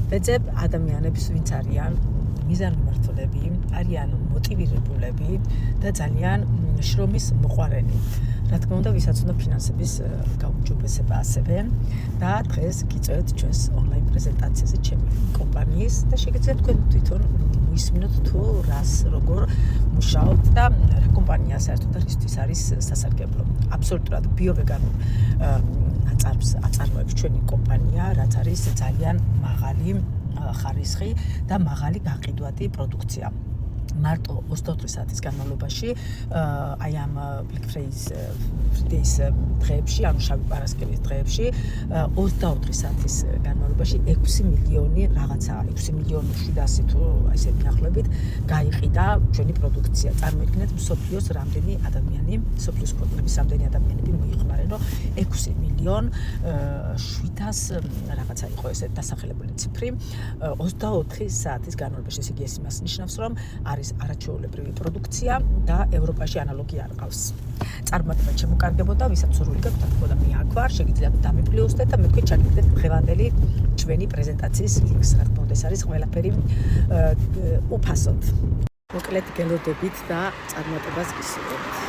ვეძებ ადამიანებს, ვინც არიან მიზანმიმართულები, არიან მოტივირებულები და ძალიან შრომის მოყვარენი. რა თქმა უნდა, ვისაც უნდა ფინანსების გაუმჯობესება ასევე და დღეს გიწევთ ჩვენს ონლაინ პრეზენტაციაზე ჩემი კომპანიის და შეგიძლიათ თქვენ თვითონ მოისმინოთ თუ რას როგორ მუშაობთ და რა კომპანია საერთოდ რისთვის არის სასარგებლო. აბსოლუტურად ბიოვეგანურ ნაწარმს აწარმოებს ჩვენი კომპანია, რაც არის ძალიან მაღალი ხარისხი და მაღალი გაყიდვადი პროდუქცია. მარტო 24 საათის განმავლობაში აი ამ Black Fridays დღეებში, ანუ შავი პარასკევის დღეებში 24 საათის განმავლობაში 6 მილიონი რაღაცა 6 მილიონი 700 თუ ესე მიახლოებით გაიყიდა ჩვენი პროდუქცია. წარმოიდგინეთ მსოფლიოს რამდენი ადამიანი, მსოფლიოს ქვეყნების რამდენი ადამიანები მოიხმარენ, რომ 6 მილიონ 700 რაღაცა იყო ესე დასახელებული ციფრი 24 საათის განმავლობაში. ესე იგი ეს იმას ნიშნავს, რომ არის არაჩვეულებრივი პროდუქცია და ევროპაში ანალოგი არ ყავს. წარმატება შემოკარგებოდა, ვისაც სურვილი გაქვთ, თქო და მე აქ ვარ, შეგიძლიათ დამიპლუსდეთ და მე თქვენ ჩაგიგდეთ დღევანდელი ჩვენი პრეზენტაციის ლინკს. რა თქმა უნდა, ეს არის ყველაფერი უფასოდ. მოკლედ გელოდებით და წარმატებას გისურვებთ.